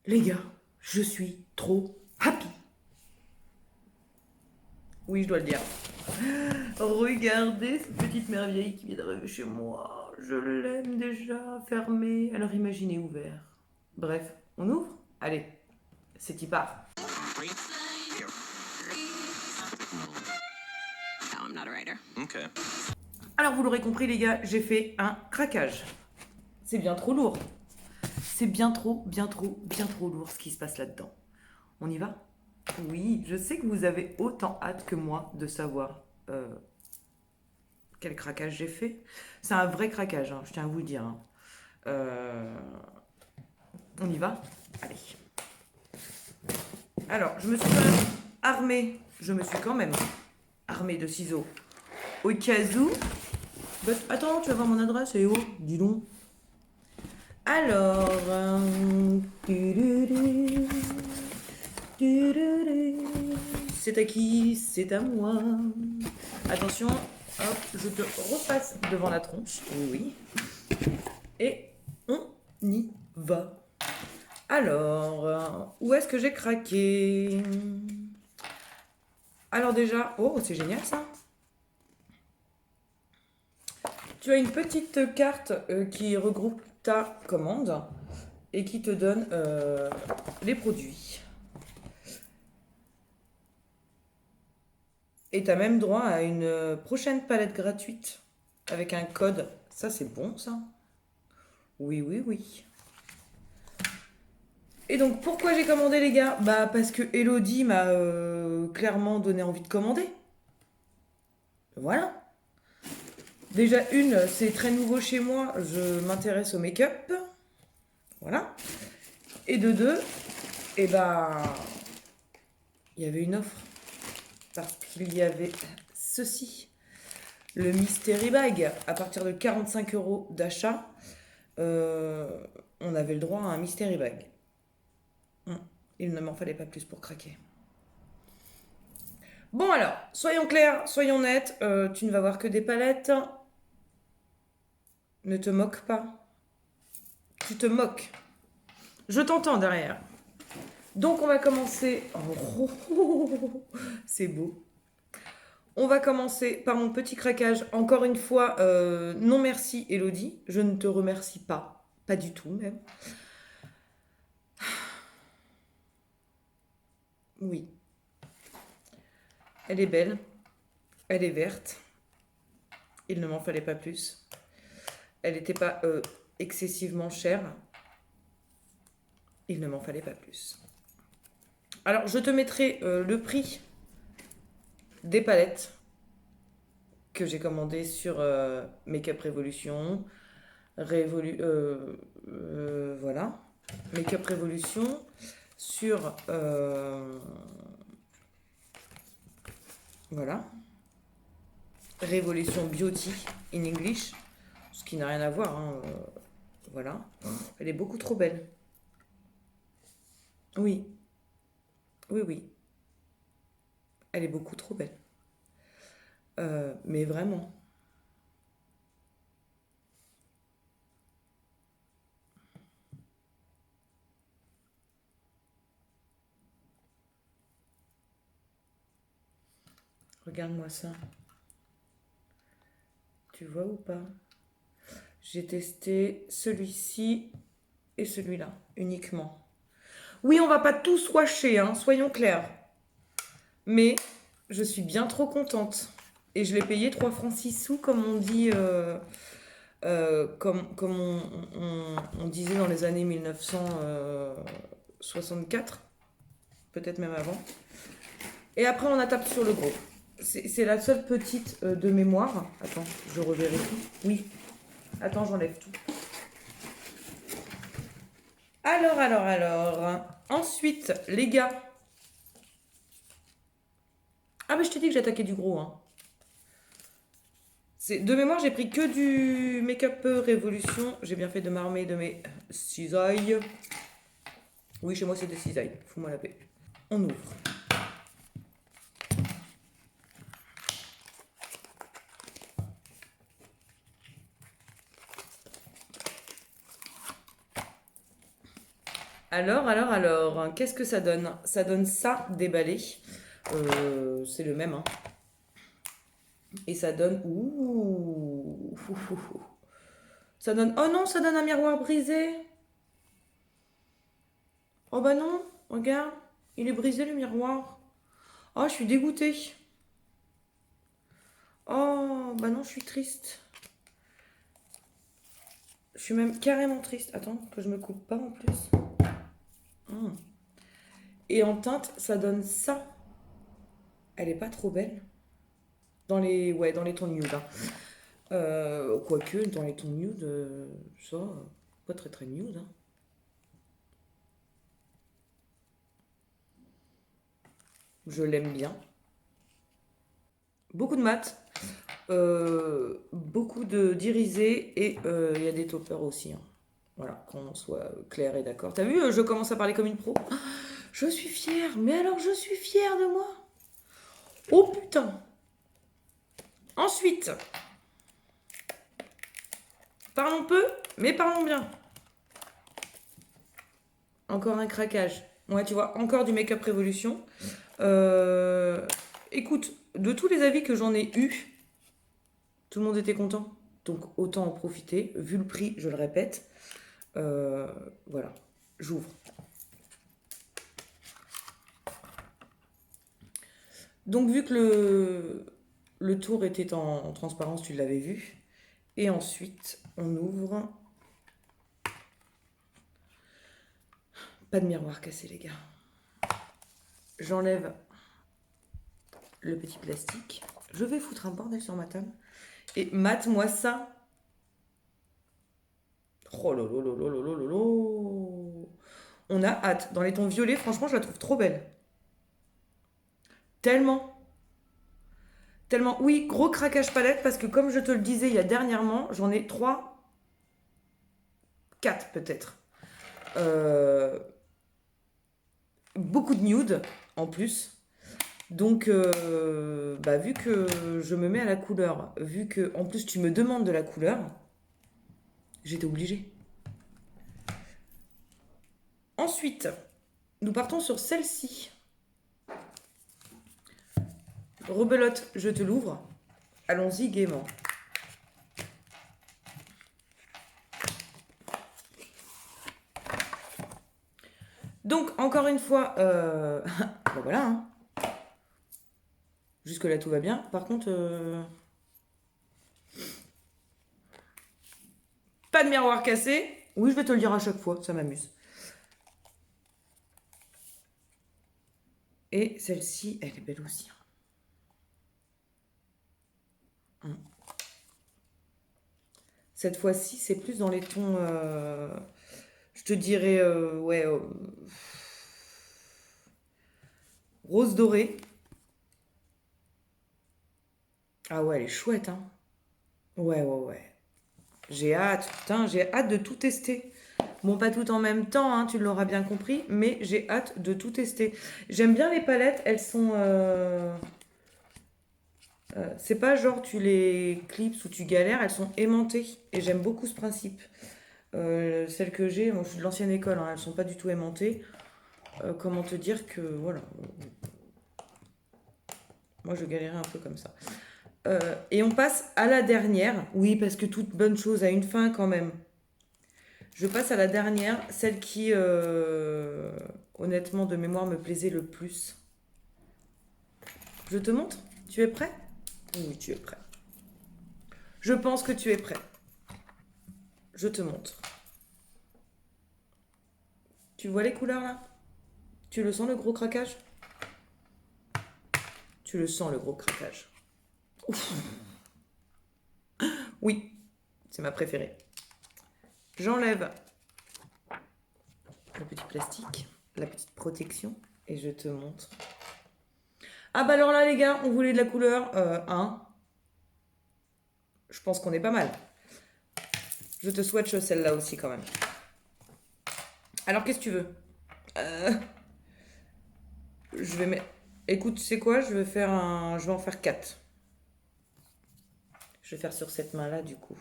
Les gars, je suis trop happy. Oui, je dois le dire. Regardez cette petite merveille qui vient d'arriver chez moi. Je l'aime déjà, fermé. Alors imaginez ouvert. Bref, on ouvre. Allez, c'est y part. No, I'm not a writer. Okay. Alors vous l'aurez compris les gars, j'ai fait un craquage. C'est bien trop lourd. C'est bien trop lourd ce qui se passe là-dedans. On y va? Oui, je sais que vous avez autant hâte que moi de savoir quel craquage j'ai fait. C'est un vrai craquage, hein, je tiens à vous le dire. Hein. On y va? Allez. Alors, je me suis quand même armée. Je me suis quand même armée de ciseaux. Au cas où. Bah, attends, tu vas voir mon adresse, et oh, dis donc. Alors. C'est à qui? C'est à moi. Attention, hop, je te repasse devant la tronche. Oui, oui. Et on y va. Alors, où est-ce que j'ai craqué? Alors déjà, oh, c'est génial ça. Tu as une petite carte qui regroupe ta commande et qui te donne les produits. Et tu as même droit à une prochaine palette gratuite avec un code. Ça, c'est bon ça. Oui, oui, oui. Et donc, pourquoi j'ai commandé, les gars? Bah, parce que Elodie m'a clairement donné envie de commander. Voilà. Déjà, c'est très nouveau chez moi, je m'intéresse au make-up. Voilà. Et de deux, et bah, il y avait une offre. Parce qu'il y avait ceci. Le Mystery Bag. À partir de 45 € d'achat, on avait le droit à un Mystery Bag. Il ne m'en fallait pas plus pour craquer. Bon alors, soyons clairs, soyons nets, tu ne vas voir que des palettes. Ne te moque pas. Tu te moques. Je t'entends derrière. Donc on va commencer... Oh, c'est beau. On va commencer par mon petit craquage. Encore une fois, non merci Elodie. Je ne te remercie pas. Pas du tout même. Oui. Elle est belle. Elle est verte. Il ne m'en fallait pas plus. Elle n'était pas excessivement chère. Il ne m'en fallait pas plus. Alors, je te mettrai le prix des palettes que j'ai commandées sur Makeup Revolution. Voilà. Makeup Revolution. Sur... voilà. Révolution Beauty in English. Ce qui n'a rien à voir. Hein, voilà. Elle est beaucoup trop belle. Oui. Oui, oui. Elle est beaucoup trop belle. Mais vraiment. Regarde-moi ça. Tu vois ou pas? J'ai testé celui-ci et celui-là uniquement. Oui, on va pas tous washer, hein, soyons clairs. Mais je suis bien trop contente. Et je l'ai payé 3 francs 6 sous, comme on dit, comme on disait dans les années 1964, peut-être même avant. Et après, on a tapé sur le gros. C'est la seule petite de mémoire. Attends, je revérifie. Oui. Attends, j'enlève tout. Alors. Ensuite, les gars. Ah, mais je t'ai dit que j'attaquais du gros, hein. De mémoire, j'ai pris que du Make-up Révolution. J'ai bien fait de m'armer de mes cisailles. Oui, chez moi, c'est des cisailles. Fous-moi la paix. On ouvre. Alors, hein, qu'est-ce que ça donne? Ça donne ça déballé. C'est le même, hein. Et ça donne... Ouh. Ça donne... Oh non, ça donne un miroir brisé. Oh bah non, regarde. Il est brisé le miroir. Oh, je suis dégoûtée. Oh, bah non, je suis triste. Je suis même carrément triste. Attends, que je me coupe pas en plus. Hmm. Et en teinte, ça donne ça. Elle est pas trop belle. Ouais, dans les tons nude, hein. Quoique, dans les tons nude, ça, pas très très nude, hein. Je l'aime bien. Beaucoup de mat, beaucoup de d'irisé et il y a des toppers aussi, hein. Voilà, qu'on soit clair et d'accord. T'as vu, je commence à parler comme une pro. Je suis fière, mais alors je suis fière de moi. Oh putain. Ensuite, parlons peu, mais parlons bien. Encore un craquage. Ouais, tu vois, encore du Make-up Révolution. Euh, Écoute, de tous les avis que j'en ai eu, tout le monde était content. Donc autant en profiter. Vu le prix, je le répète. Euh, voilà, j'ouvre. Donc vu que le tour était en transparence, tu l'avais vu. Et ensuite, on ouvre. Pas de miroir cassé, les gars. J'enlève le petit plastique. Je vais foutre un bordel sur ma table. Et mate-moi ça. Oh là là là là là là là là. On a hâte. Dans les tons violets, franchement, je la trouve trop belle. Tellement. Tellement. Oui, gros craquage palette parce que comme je te le disais il y a dernièrement, j'en ai 3, 4 peut-être. Euh, Beaucoup de nude en plus. Donc, bah, vu que je me mets à la couleur, vu que en plus tu me demandes de la couleur, j'étais obligée. Ensuite, nous partons sur celle-ci. Rebelote, je te l'ouvre. Allons-y gaiement. Donc, encore une fois, ben voilà, hein. Jusque-là, tout va bien. Par contre, pas de miroir cassé. Oui, je vais te le dire à chaque fois, ça m'amuse. Et celle-ci, elle est belle aussi, hein. Cette fois-ci, c'est plus dans les tons, je te dirais, ouais, rose doré. Ah ouais, elle est chouette, hein. Ouais, ouais, ouais. J'ai hâte, putain, j'ai hâte de tout tester. Bon, pas tout en même temps, hein, tu l'auras bien compris, mais j'ai hâte de tout tester. J'aime bien les palettes, elles sont... c'est pas genre tu les clips ou tu galères, elles sont aimantées. Et j'aime beaucoup ce principe. Celles que j'ai, moi je suis de l'ancienne école, hein, elles sont pas du tout aimantées. Comment te dire que, voilà, moi je galérais un peu comme ça. Et on passe à la dernière. Oui, parce que toute bonne chose a une fin quand même. Je passe à la dernière, celle qui, honnêtement, de mémoire, me plaisait le plus. Je te montre? Tu es prêt? Oui, tu es prêt. Je pense que tu es prêt. Je te montre. Tu vois les couleurs là? Tu le sens le gros craquage? Tu le sens le gros craquage. Ouf. Oui, c'est ma préférée. J'enlève le petit plastique, la petite protection, et je te montre. Ah bah alors là les gars, on voulait de la couleur 1. Je pense qu'on est pas mal. Je te swatch celle-là aussi quand même. Alors qu'est-ce que tu veux? Je vais mettre... Écoute, c'est quoi? Je vais faire un... Je vais en faire 4. Je vais faire sur cette main-là du coup.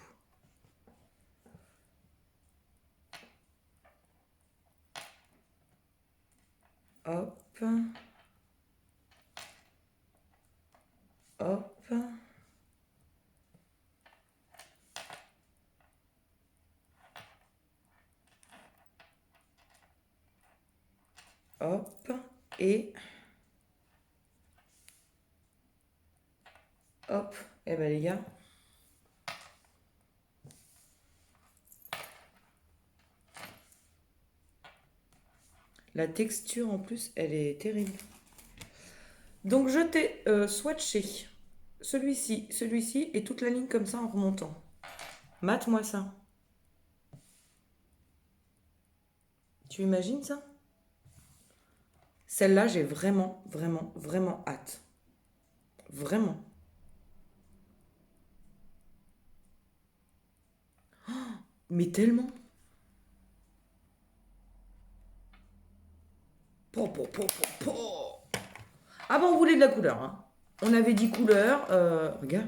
Hop. Hop. Hop. Et... hop. Et ben les gars... la texture en plus, elle est terrible. Donc je t'ai swatché celui-ci et toute la ligne comme ça en remontant. Mate-moi ça. Tu imagines ça? Celle-là, j'ai vraiment, vraiment, vraiment hâte. Vraiment. Oh, mais tellement. Ah bon, on voulait de la couleur. Hein. On avait dit couleur. Regarde.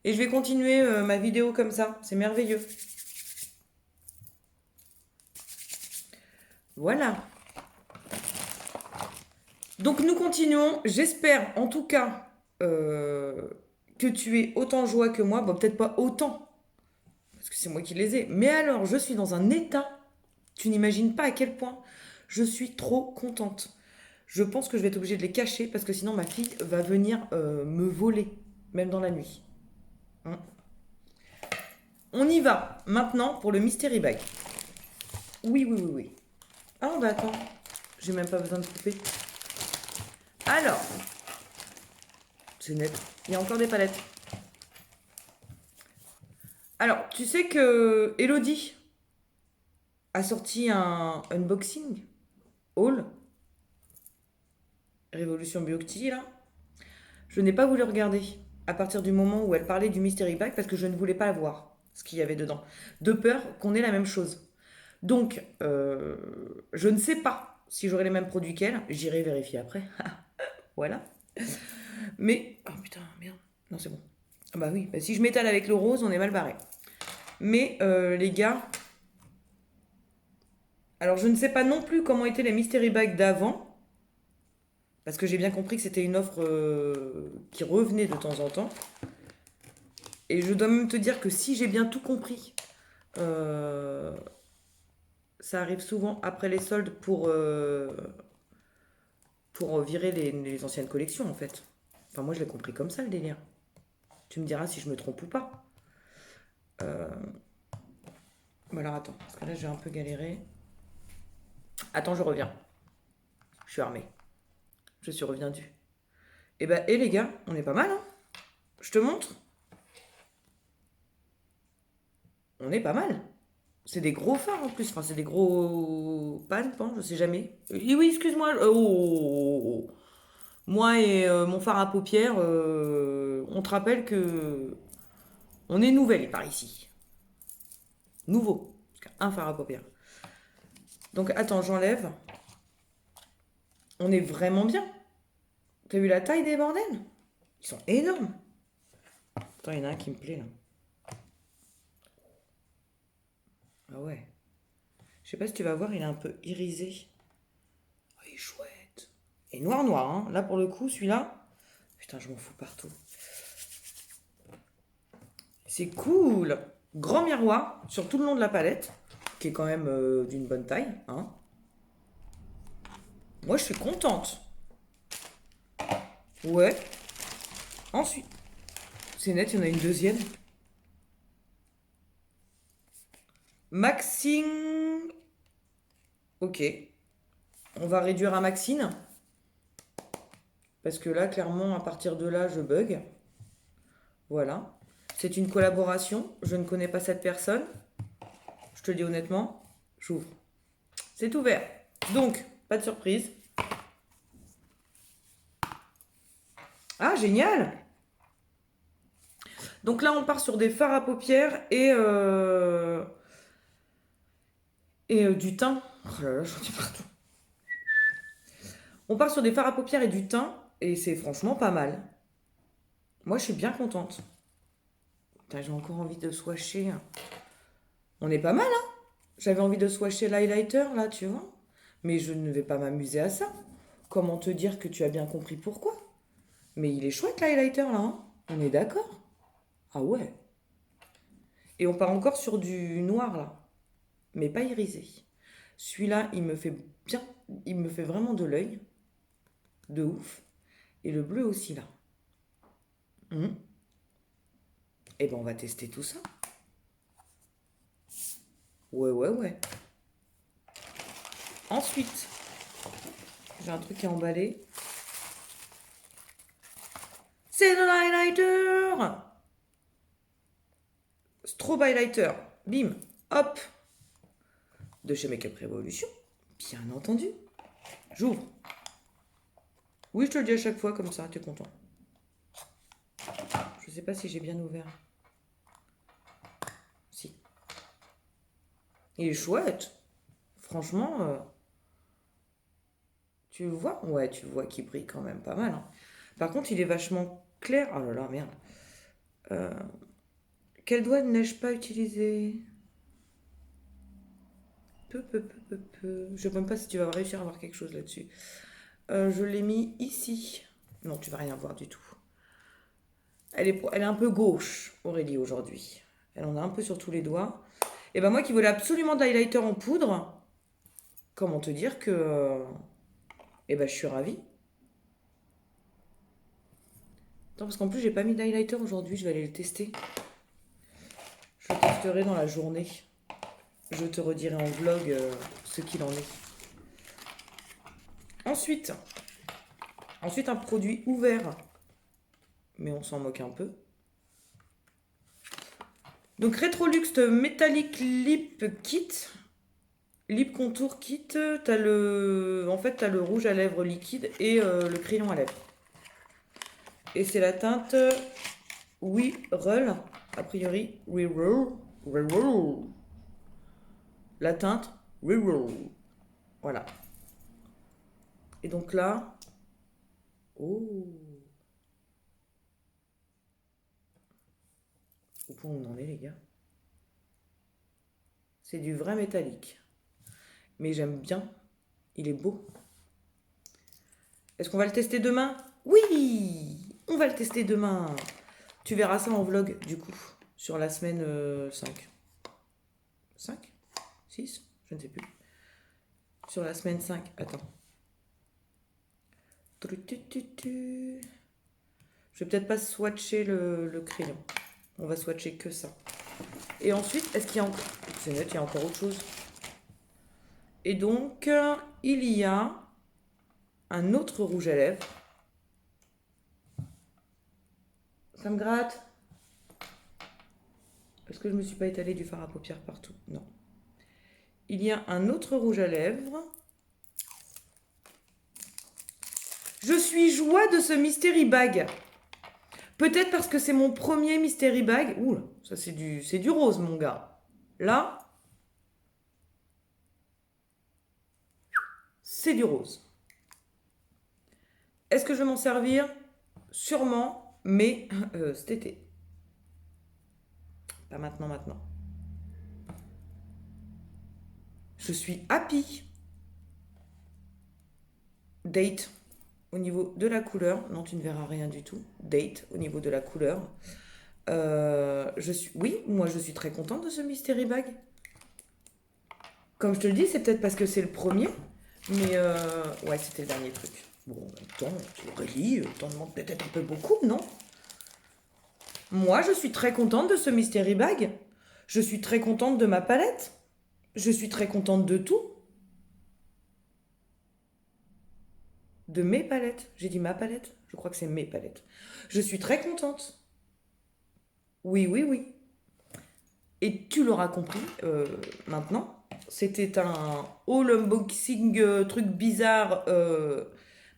Et je vais continuer ma vidéo comme ça. C'est merveilleux. Voilà. Donc nous continuons. J'espère en tout cas que tu es autant joie que moi. Bon, peut-être pas autant. Parce que c'est moi qui les ai. Mais alors, je suis dans un état. Tu n'imagines pas à quel point je suis trop contente. Je pense que je vais être obligée de les cacher parce que sinon ma fille va venir me voler, même dans la nuit. Hein. On y va maintenant pour le Mystery Bag. Oui, oui, oui, oui. Ah bah attends, j'ai même pas besoin de couper. Alors, c'est net. Il y a encore des palettes. Alors, tu sais que Elodie a sorti un unboxing haul Révolution Bioacti là. Je n'ai pas voulu regarder à partir du moment où elle parlait du Mystery Bag parce que je ne voulais pas voir ce qu'il y avait dedans. De peur qu'on ait la même chose. Donc, je ne sais pas si j'aurai les mêmes produits qu'elle. J'irai vérifier après. Voilà. Mais... oh putain, merde. Non, c'est bon. Ah bah oui, bah, si je m'étale avec le rose, on est mal barré. Mais les gars... alors, je ne sais pas non plus comment étaient les Mystery Bags d'avant. Parce que j'ai bien compris que c'était une offre qui revenait de temps en temps. Et je dois même te dire que si j'ai bien tout compris, ça arrive souvent après les soldes pour virer les anciennes collections en fait. Enfin moi je l'ai compris comme ça le délire. Tu me diras si je me trompe ou pas. Bon alors attends, parce que là j'ai un peu galéré. Attends, je reviens. Je suis armée. Je suis reviendue. Et bah, et les gars, on est pas mal, hein. Je te montre. On est pas mal. C'est des gros phares en plus. Enfin, c'est des gros pannes, je sais jamais. Oui, excuse-moi. Oh. Moi et mon fard à paupières, on te rappelle que on est nouvelle par ici. Nouveau. Un fard à paupières. Donc attends, j'enlève. On est vraiment bien. T'as vu la taille des bordels? Ils sont énormes. Attends, il y en a un qui me plaît là. Ah ouais. Je sais pas si tu vas voir, il est un peu irisé. Oh, il est chouette. Et noir noir, hein. Là pour le coup, celui-là. Putain, je m'en fous partout. C'est cool. Grand miroir sur tout le long de la palette, qui est quand même d'une bonne taille, hein. Moi, je suis contente. Ouais. Ensuite, c'est net, il y en a une deuxième. Maxine. Ok. On va réduire à Maxine. Parce que là, clairement, à partir de là, je bug. Voilà. C'est une collaboration. Je ne connais pas cette personne. Je te le dis honnêtement. J'ouvre. C'est ouvert. Donc, pas de surprise. Ah, génial! Donc là, on part sur des fards à paupières et du teint. Oh là là, j'en dis partout. On part sur des fards à paupières et du teint, et c'est franchement pas mal. Moi, je suis bien contente. Putain, j'ai encore envie de swatcher. On est pas mal, hein? J'avais envie de swatcher l'highlighter, là, tu vois? Mais je ne vais pas m'amuser à ça. Comment te dire que tu as bien compris pourquoi? Mais il est chouette l'highlighter là, hein? On est d'accord? Ah ouais. Et on part encore sur du noir là, mais pas irisé. Celui-là, il me fait bien, il me fait vraiment de l'œil, de ouf. Et le bleu aussi là. Et ben on va tester tout ça. Ouais, ouais, ouais. Ensuite, j'ai un truc à emballer. C'est de l'highlighter! Strobe highlighter. Bim. Hop. De chez Make Up Revolution. Bien entendu. J'ouvre. Oui, je te le dis à chaque fois comme ça, t'es content. Je sais pas si j'ai bien ouvert. Si. Il est chouette. Franchement, tu le vois? Ouais, tu le vois qu'il brille quand même pas mal, hein. Par contre, il est vachement clair. Oh là là, merde. Quel doigt n'ai-je pas utilisé? Je sais même pas si tu vas réussir à voir quelque chose là-dessus. Je l'ai mis ici. Non, tu vas rien voir du tout. Elle est un peu gauche, Aurélie, aujourd'hui. Elle en a un peu sur tous les doigts. Et ben moi qui voulais absolument d'highlighter en poudre, comment te dire que... Eh ben je suis ravie. Attends, parce qu'en plus j'ai pas mis d'highlighter aujourd'hui, je vais aller le tester. Je le testerai dans la journée. Je te redirai en vlog ce qu'il en est. Ensuite un produit ouvert, mais on s'en moque un peu. Donc Retrolux Metallic Lip Kit. Lip Contour Kit, t'as le... En fait, t'as le rouge à lèvres liquide et le crayon à lèvres. Et c'est la teinte We Roll, a priori. We Roll. We Roll. La teinte We Roll. Voilà. Et donc là... Oh. Au point où on en est, les gars. C'est du vrai métallique. Mais j'aime bien. Il est beau. Est-ce qu'on va le tester demain? Oui! On va le tester demain. Tu verras ça en vlog, du coup, sur la semaine 5. 5? 6? Je ne sais plus. Sur la semaine 5. Attends. Je vais peut-être pas swatcher le crayon. On va swatcher que ça. Et ensuite, est-ce qu'il y a encore... C'est net, il y a encore autre chose. Et donc, il y a un autre rouge à lèvres. Ça me gratte. Est-ce que je ne me suis pas étalé du fard à paupières partout? Non. Il y a un autre rouge à lèvres. Je suis joie de ce Mystery Bag. Peut-être parce que c'est mon premier Mystery Bag. Ouh, ça c'est du rose, mon gars. Là, c'est du rose. Est-ce que je vais m'en servir? Sûrement, mais cet été. Pas maintenant. Je suis happy. Date au niveau de la couleur. Non, tu ne verras rien du tout. Date au niveau de la couleur. Oui, moi je suis très contente de ce Mystery Bag. Comme je te le dis, c'est peut-être parce que c'est le premier. Mais ouais, c'était le dernier truc. Bon, attends, Aurélie, t'en demandes peut-être un peu beaucoup, non? Moi, je suis très contente de ce Mystery Bag. Je suis très contente de ma palette. Je suis très contente de tout. De mes palettes. J'ai dit ma palette? Je crois que c'est mes palettes. Je suis très contente. Oui. Et tu l'auras compris maintenant. C'était un haul unboxing truc bizarre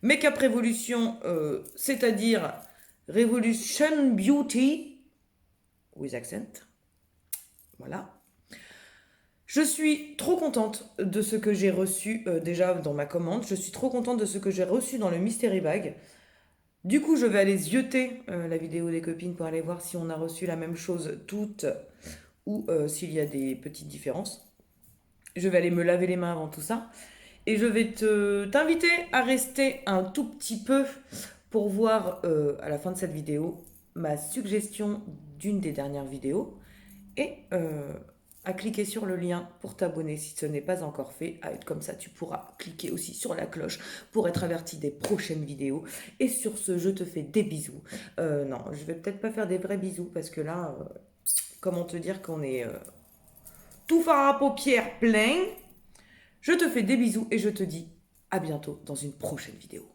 Make Up Revolution, c'est-à-dire Revolution Beauty with accent. Voilà. Je suis trop contente de ce que j'ai reçu déjà dans ma commande. Je suis trop contente de ce que j'ai reçu dans le Mystery Bag. Du coup, je vais aller zioter la vidéo des copines pour aller voir si on a reçu la même chose toutes ou s'il y a des petites différences. Je vais aller me laver les mains avant tout ça. Et je vais t'inviter à rester un tout petit peu pour voir à la fin de cette vidéo ma suggestion d'une des dernières vidéos et à cliquer sur le lien pour t'abonner si ce n'est pas encore fait. Comme ça, tu pourras cliquer aussi sur la cloche pour être averti des prochaines vidéos. Et sur ce, je te fais des bisous. Non, je vais peut-être pas faire des vrais bisous parce que là, comment te dire qu'on est tout fard à paupières plein. Je te fais des bisous et je te dis à bientôt dans une prochaine vidéo.